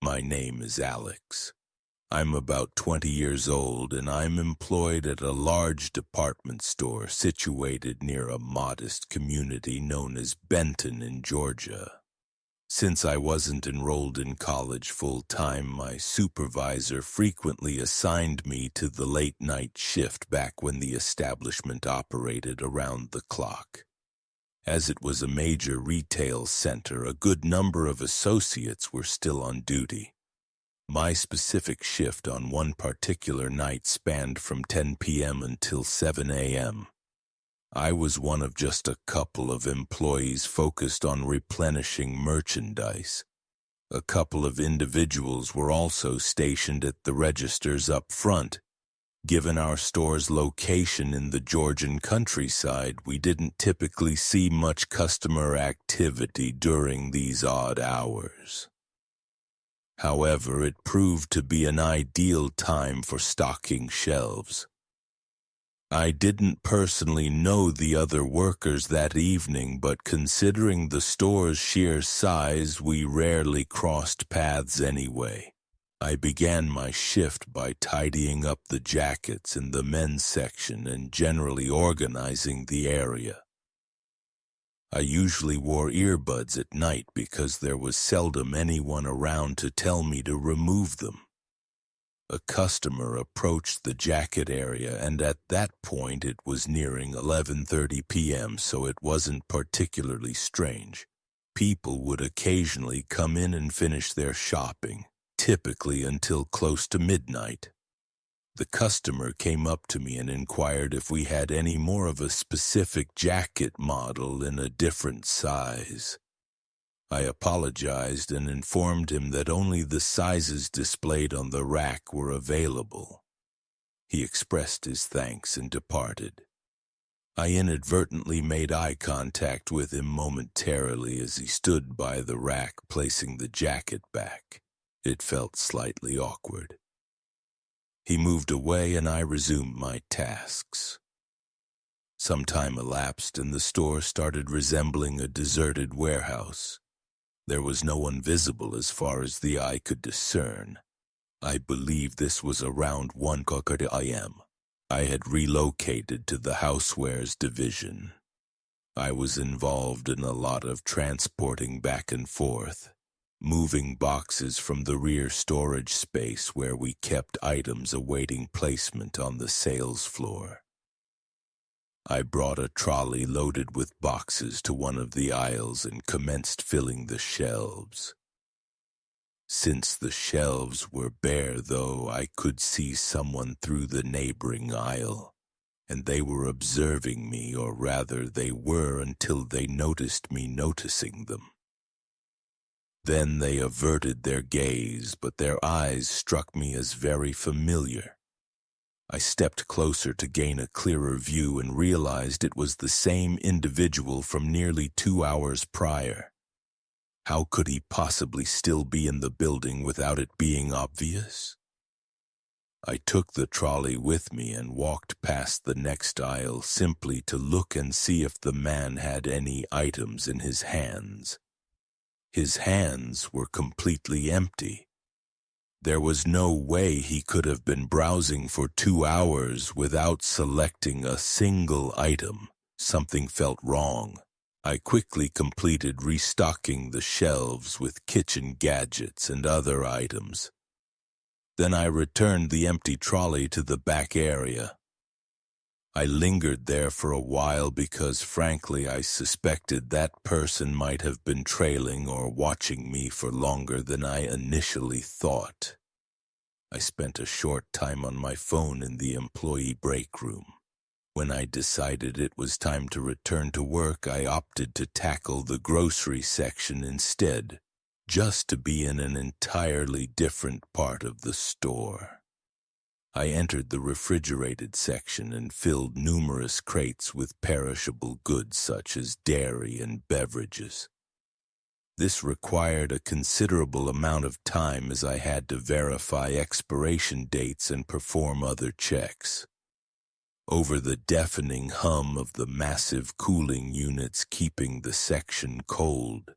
My name is Alex. I'm about 20 years old and I'm employed at a large department store situated near a modest community known as Benton in Georgia. Since I wasn't enrolled in college full-time, my supervisor frequently assigned me to the late-night shift back when the establishment operated around the clock. As it was a major retail center, a good number of associates were still on duty. My specific shift on one particular night spanned from 10 p.m. until 7 a.m. I was one of just a couple of employees focused on replenishing merchandise. A couple of individuals were also stationed at the registers up front. Given our store's location in the Georgian countryside, we didn't typically see much customer activity during these odd hours. However, it proved to be an ideal time for stocking shelves. I didn't personally know the other workers that evening, but considering the store's sheer size, we rarely crossed paths anyway. I began my shift by tidying up the jackets in the men's section and generally organizing the area. I usually wore earbuds at night because there was seldom anyone around to tell me to remove them. A customer approached the jacket area, and at that point it was nearing 11:30 p.m., so it wasn't particularly strange. People would occasionally come in and finish their shopping, typically until close to midnight. The customer came up to me and inquired if we had any more of a specific jacket model in a different size. I apologized and informed him that only the sizes displayed on the rack were available. He expressed his thanks and departed. I inadvertently made eye contact with him momentarily as he stood by the rack placing the jacket back. It felt slightly awkward. He moved away and I resumed my tasks. Some time elapsed and the store started resembling a deserted warehouse. There was no one visible as far as the eye could discern. I believe this was around 1:00 a.m. I had relocated to the housewares division. I was involved in a lot of transporting back and forth, moving boxes from the rear storage space where we kept items awaiting placement on the sales floor. I brought a trolley loaded with boxes to one of the aisles and commenced filling the shelves. Since the shelves were bare, though, I could see someone through the neighboring aisle, and they were observing me, or rather they were until they noticed me noticing them. Then they averted their gaze, but their eyes struck me as very familiar. I stepped closer to gain a clearer view and realized it was the same individual from nearly 2 hours prior. How could he possibly still be in the building without it being obvious? I took the trolley with me and walked past the next aisle simply to look and see if the man had any items in his hands. His hands were completely empty. There was no way he could have been browsing for 2 hours without selecting a single item. Something felt wrong. I quickly completed restocking the shelves with kitchen gadgets and other items. Then I returned the empty trolley to the back area. I lingered there for a while because, frankly, I suspected that person might have been trailing or watching me for longer than I initially thought. I spent a short time on my phone in the employee break room. When I decided it was time to return to work, I opted to tackle the grocery section instead, just to be in an entirely different part of the store. I entered the refrigerated section and filled numerous crates with perishable goods such as dairy and beverages. This required a considerable amount of time as I had to verify expiration dates and perform other checks. Over the deafening hum of the massive cooling units keeping the section cold,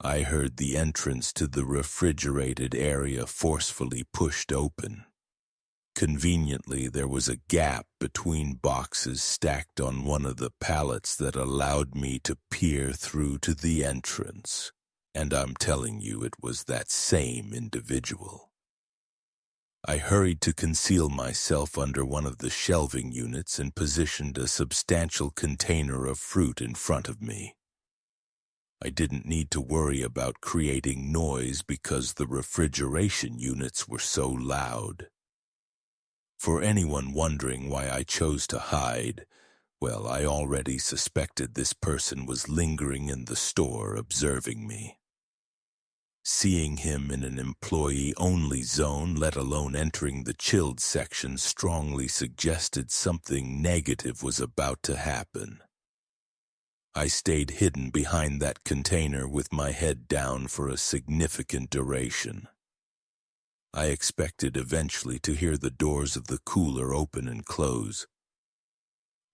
I heard the entrance to the refrigerated area forcefully pushed open. Conveniently, there was a gap between boxes stacked on one of the pallets that allowed me to peer through to the entrance. And I'm telling you, it was that same individual. I hurried to conceal myself under one of the shelving units and positioned a substantial container of fruit in front of me. I didn't need to worry about creating noise because the refrigeration units were so loud. For anyone wondering why I chose to hide, well, I already suspected this person was lingering in the store observing me. Seeing him in an employee-only zone, let alone entering the chilled section, strongly suggested something negative was about to happen. I stayed hidden behind that container with my head down for a significant duration. I expected eventually to hear the doors of the cooler open and close.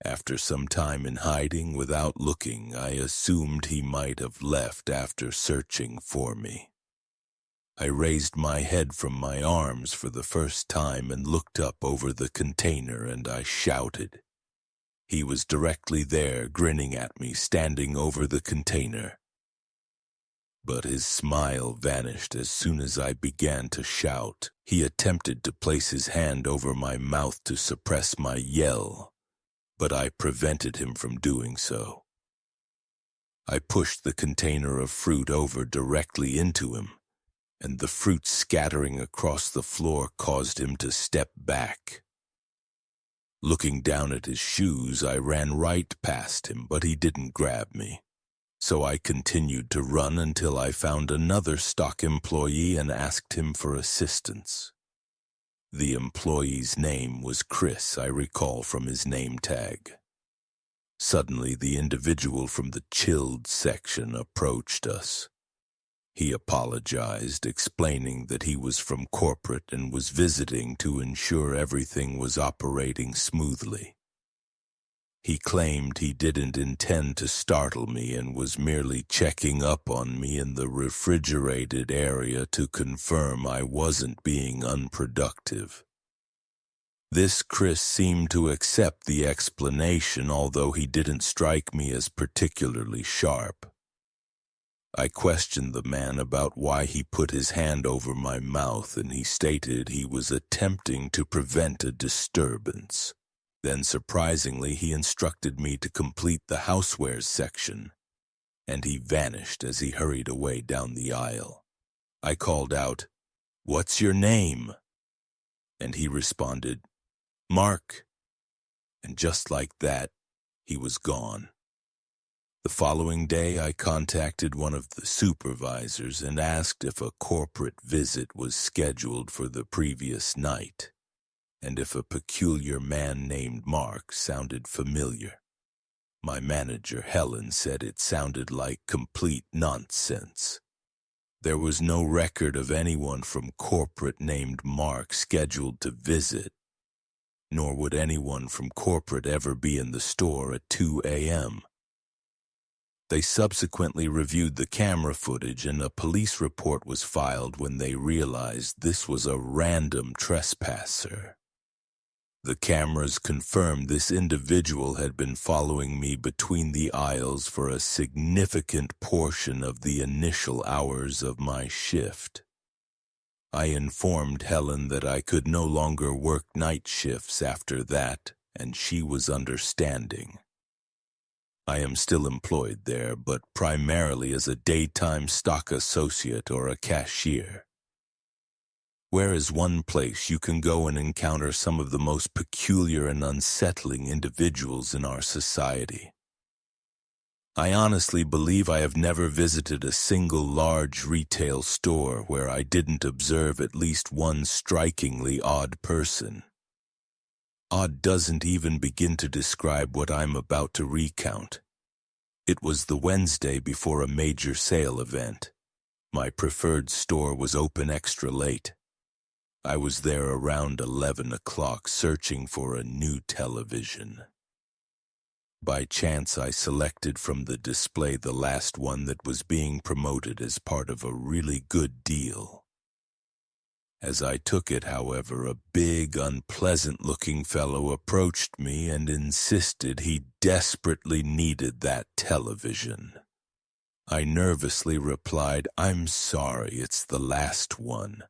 After some time in hiding without looking, I assumed he might have left after searching for me. I raised my head from my arms for the first time and looked up over the container, and I shouted. He was directly there, grinning at me, standing over the container. But his smile vanished as soon as I began to shout. He attempted to place his hand over my mouth to suppress my yell, but I prevented him from doing so. I pushed the container of fruit over directly into him, and the fruit scattering across the floor caused him to step back. Looking down at his shoes, I ran right past him, but he didn't grab me. So I continued to run until I found another stock employee and asked him for assistance. The employee's name was Chris, I recall from his name tag. Suddenly, the individual from the chilled section approached us. He apologized, explaining that he was from corporate and was visiting to ensure everything was operating smoothly. He claimed he didn't intend to startle me and was merely checking up on me in the refrigerated area to confirm I wasn't being unproductive. This Chris seemed to accept the explanation, although he didn't strike me as particularly sharp. I questioned the man about why he put his hand over my mouth, and he stated he was attempting to prevent a disturbance. Then, surprisingly, he instructed me to complete the housewares section, and he vanished as he hurried away down the aisle. I called out, "What's your name?" And he responded, "Mark." And just like that, he was gone. The following day, I contacted one of the supervisors and asked if a corporate visit was scheduled for the previous night, and if a peculiar man named Mark sounded familiar. My manager, Helen, said it sounded like complete nonsense. There was no record of anyone from corporate named Mark scheduled to visit, nor would anyone from corporate ever be in the store at 2 a.m. They subsequently reviewed the camera footage, and a police report was filed when they realized this was a random trespasser. The cameras confirmed this individual had been following me between the aisles for a significant portion of the initial hours of my shift. I informed Helen that I could no longer work night shifts after that, and she was understanding. I am still employed there, but primarily as a daytime stock associate or a cashier. Where is one place you can go and encounter some of the most peculiar and unsettling individuals in our society? I honestly believe I have never visited a single large retail store where I didn't observe at least one strikingly odd person. Odd doesn't even begin to describe what I'm about to recount. It was the Wednesday before a major sale event. My preferred store was open extra late. I was there around 11 o'clock searching for a new television. By chance, I selected from the display the last one that was being promoted as part of a really good deal. As I took it, however, a big, unpleasant-looking fellow approached me and insisted he desperately needed that television. I nervously replied, "I'm sorry, it's the last one."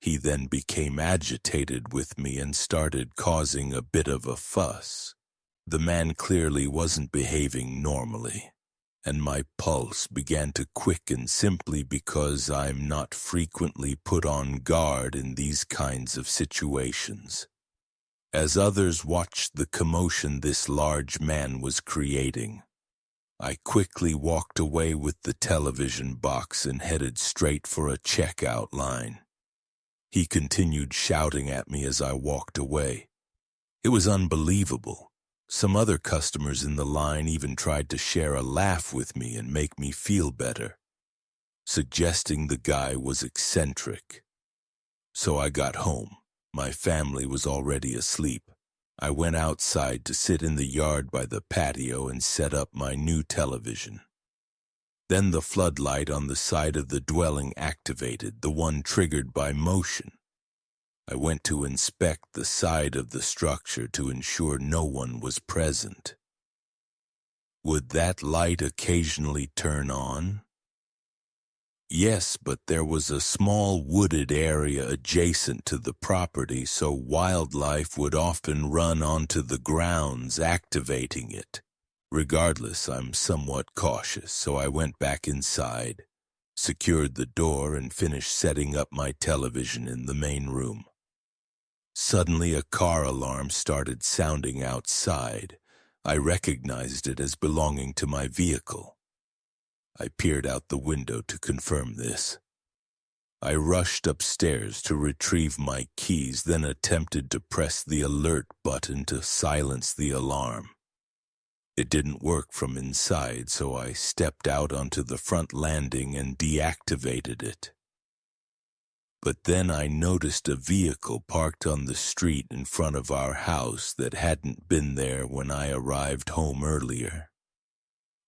He then became agitated with me and started causing a bit of a fuss. The man clearly wasn't behaving normally, and my pulse began to quicken simply because I'm not frequently put on guard in these kinds of situations. As others watched the commotion this large man was creating, I quickly walked away with the television box and headed straight for a checkout line. He continued shouting at me as I walked away. It was unbelievable. Some other customers in the line even tried to share a laugh with me and make me feel better, suggesting the guy was eccentric. So I got home. My family was already asleep. I went outside to sit in the yard by the patio and set up my new television. Then the floodlight on the side of the dwelling activated, the one triggered by motion. I went to inspect the side of the structure to ensure no one was present. Would that light occasionally turn on? Yes, but there was a small wooded area adjacent to the property, so wildlife would often run onto the grounds, activating it. Regardless, I'm somewhat cautious, so I went back inside, secured the door, and finished setting up my television in the main room. Suddenly, a car alarm started sounding outside. I recognized it as belonging to my vehicle. I peered out the window to confirm this. I rushed upstairs to retrieve my keys, then attempted to press the alert button to silence the alarm. It didn't work from inside, so I stepped out onto the front landing and deactivated it. But then I noticed a vehicle parked on the street in front of our house that hadn't been there when I arrived home earlier.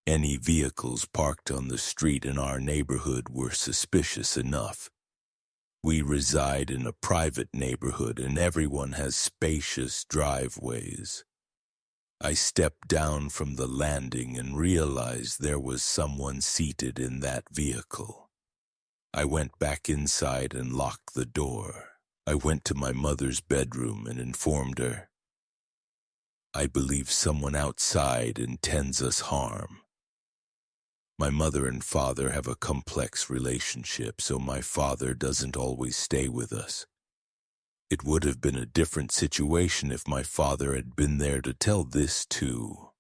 Any vehicles parked on the street in our neighborhood were suspicious enough. We reside in a private neighborhood and everyone has spacious driveways. I stepped down from the landing and realized there was someone seated in that vehicle. I went back inside and locked the door. I went to my mother's bedroom and informed her, "I believe someone outside intends us harm." My mother and father have a complex relationship, so my father doesn't always stay with us. It would have been a different situation if my father had been there to tell this too.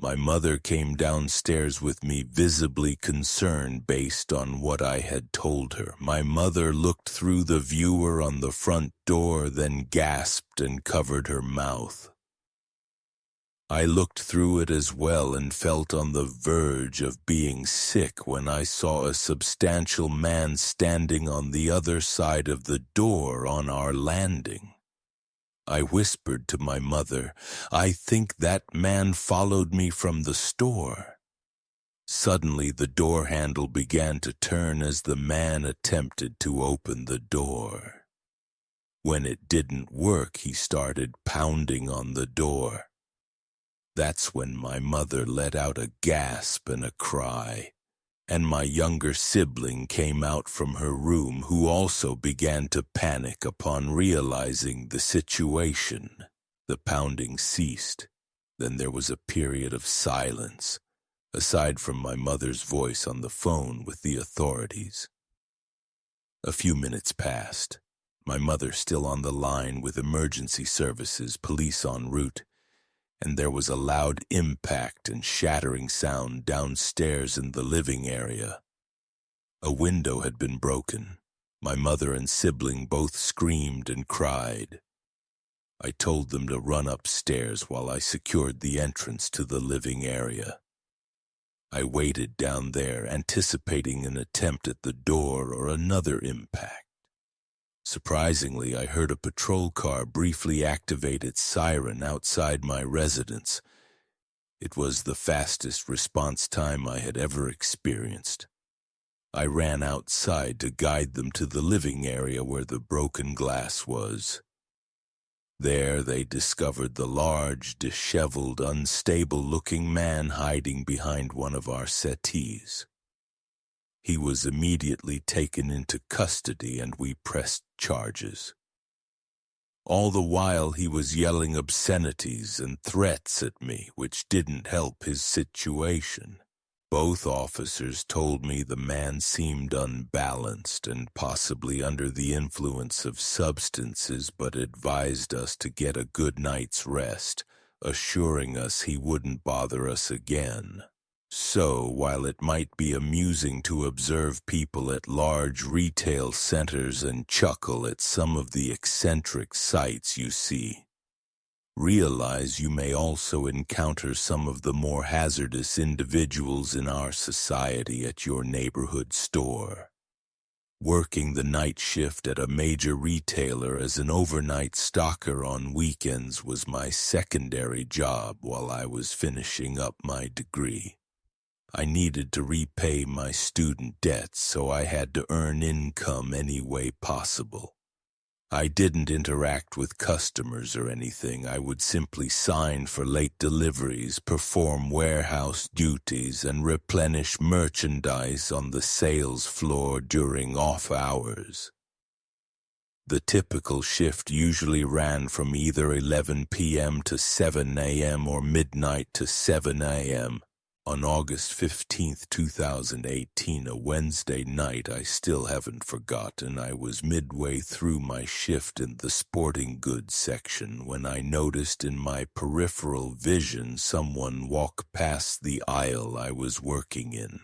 My mother came downstairs with me, visibly concerned based on what I had told her. My mother looked through the viewer on the front door, then gasped and covered her mouth. I looked through it as well and felt on the verge of being sick when I saw a substantial man standing on the other side of the door on our landing. I whispered to my mother, "I think that man followed me from the store." Suddenly the door handle began to turn as the man attempted to open the door. When it didn't work, he started pounding on the door. That's when my mother let out a gasp and a cry, and my younger sibling came out from her room, who also began to panic upon realizing the situation. The pounding ceased. Then there was a period of silence, aside from my mother's voice on the phone with the authorities. A few minutes passed, my mother still on the line with emergency services, police en route, and there was a loud impact and shattering sound downstairs in the living area. A window had been broken. My mother and sibling both screamed and cried. I told them to run upstairs while I secured the entrance to the living area. I waited down there, anticipating an attempt at the door or another impact. Surprisingly, I heard a patrol car briefly activate its siren outside my residence. It was the fastest response time I had ever experienced. I ran outside to guide them to the living area where the broken glass was. There they discovered the large, disheveled, unstable-looking man hiding behind one of our settees. He was immediately taken into custody and we pressed charges. All the while he was yelling obscenities and threats at me, which didn't help his situation. Both officers told me the man seemed unbalanced and possibly under the influence of substances, but advised us to get a good night's rest, assuring us he wouldn't bother us again. So, while it might be amusing to observe people at large retail centers and chuckle at some of the eccentric sights you see, realize you may also encounter some of the more hazardous individuals in our society at your neighborhood store. Working the night shift at a major retailer as an overnight stocker on weekends was my secondary job while I was finishing up my degree. I needed to repay my student debts, so I had to earn income any way possible. I didn't interact with customers or anything. I would simply sign for late deliveries, perform warehouse duties, and replenish merchandise on the sales floor during off hours. The typical shift usually ran from either 11 p.m. to 7 a.m. or midnight to 7 a.m. On August 15, 2018, a Wednesday night I still haven't forgotten, I was midway through my shift in the sporting goods section when I noticed in my peripheral vision someone walk past the aisle I was working in.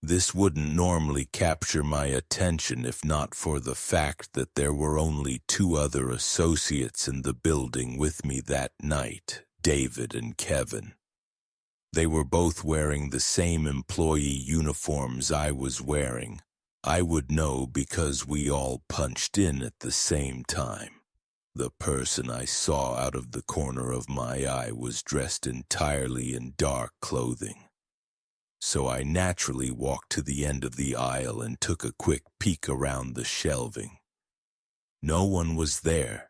This wouldn't normally capture my attention if not for the fact that there were only two other associates in the building with me that night, David and Kevin. They were both wearing the same employee uniforms I was wearing. I would know because we all punched in at the same time. The person I saw out of the corner of my eye was dressed entirely in dark clothing. So I naturally walked to the end of the aisle and took a quick peek around the shelving. No one was there.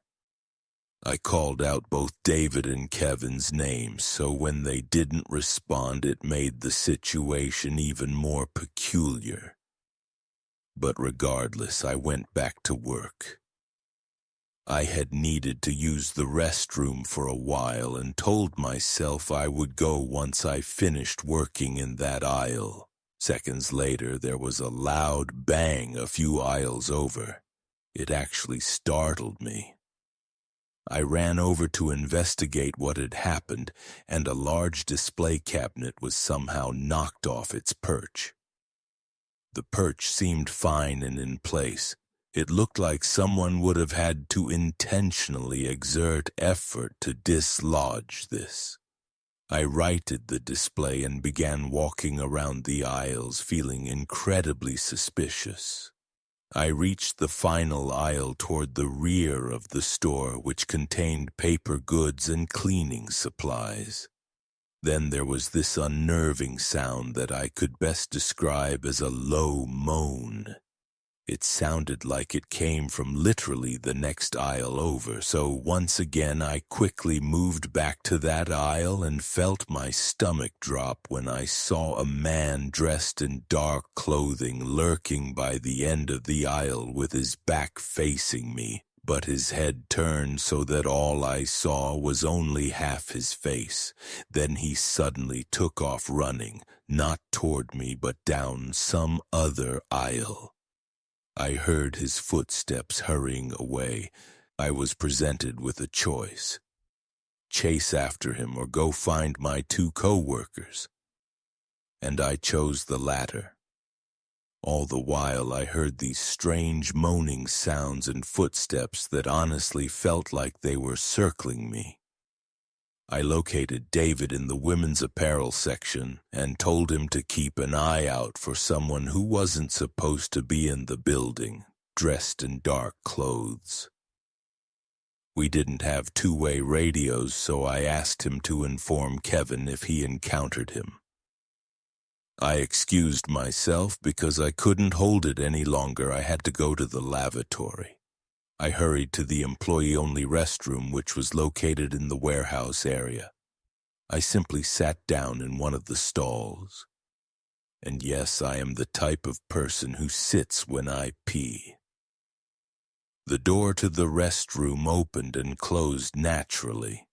I called out both David and Kevin's names, so when they didn't respond, it made the situation even more peculiar. But regardless, I went back to work. I had needed to use the restroom for a while and told myself I would go once I finished working in that aisle. Seconds later, there was a loud bang a few aisles over. It actually startled me. I ran over to investigate what had happened, and a large display cabinet was somehow knocked off its perch. The perch seemed fine and in place. It looked like someone would have had to intentionally exert effort to dislodge this. I righted the display and began walking around the aisles, feeling incredibly suspicious. I reached the final aisle toward the rear of the store, which contained paper goods and cleaning supplies. Then there was this unnerving sound that I could best describe as a low moan. It sounded like it came from literally the next aisle over, so once again I quickly moved back to that aisle and felt my stomach drop when I saw a man dressed in dark clothing lurking by the end of the aisle with his back facing me, but his head turned so that all I saw was only half his face. Then he suddenly took off running, not toward me but down some other aisle. I heard his footsteps hurrying away. I was presented with a choice: chase after him or go find my two co-workers. And I chose the latter. All the while I heard these strange moaning sounds and footsteps that honestly felt like they were circling me. I located David in the women's apparel section and told him to keep an eye out for someone who wasn't supposed to be in the building. dressed in dark clothes. We didn't have two-way radios, so I asked him to inform Kevin if he encountered him. I excused myself because I couldn't hold it any longer. I had to go to the lavatory. I hurried to the employee-only restroom, which was located in the warehouse area. I simply sat down in one of the stalls. And yes, I am the type of person who sits when I pee. The door to the restroom opened and closed naturally.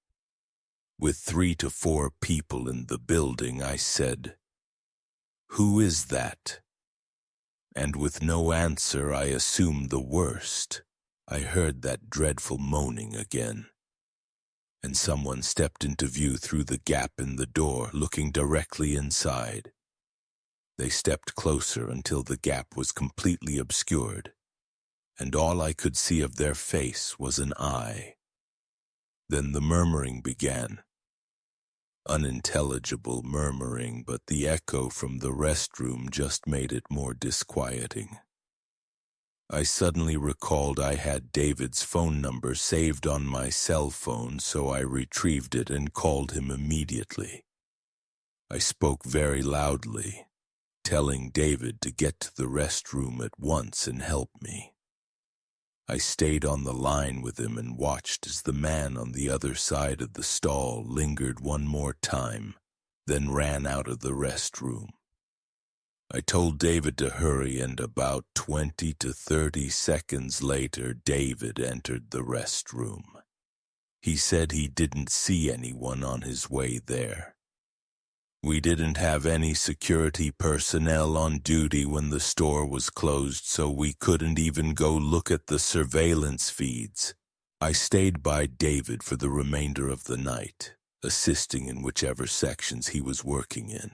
With 3 to 4 people in the building, I said, "Who is that?" And with no answer, I assumed the worst. I heard that dreadful moaning again. And someone stepped into view through the gap in the door, looking directly inside. They stepped closer until the gap was completely obscured, and all I could see of their face was an eye. Then the murmuring began. Unintelligible murmuring, but the echo from the restroom just made it more disquieting. I suddenly recalled I had David's phone number saved on my cell phone, so I retrieved it and called him immediately. I spoke very loudly, telling David to get to the restroom at once and help me. I stayed on the line with him and watched as the man on the other side of the stall lingered one more time, then ran out of the restroom. I told David to hurry, and about 20 to 30 seconds later, David entered the restroom. He said he didn't see anyone on his way there. We didn't have any security personnel on duty when the store was closed, so we couldn't even go look at the surveillance feeds. I stayed by David for the remainder of the night, assisting in whichever sections he was working in,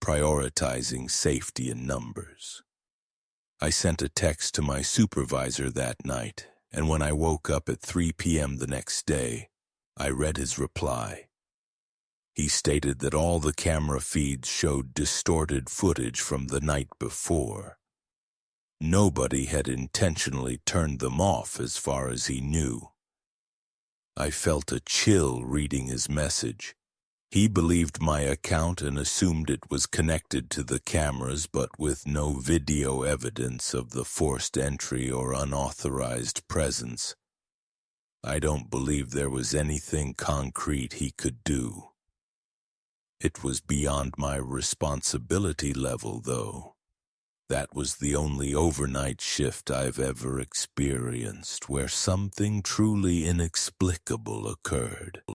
prioritizing safety in numbers. I sent a text to my supervisor that night, and when I woke up at 3 p.m. the next day, I read his reply. He stated that all the camera feeds showed distorted footage from the night before. Nobody had intentionally turned them off as far as he knew. I felt a chill reading his message. He believed my account and assumed it was connected to the cameras, but with no video evidence of the forced entry or unauthorized presence. I don't believe there was anything concrete he could do. It was beyond my responsibility level, though. That was the only overnight shift I've ever experienced where something truly inexplicable occurred.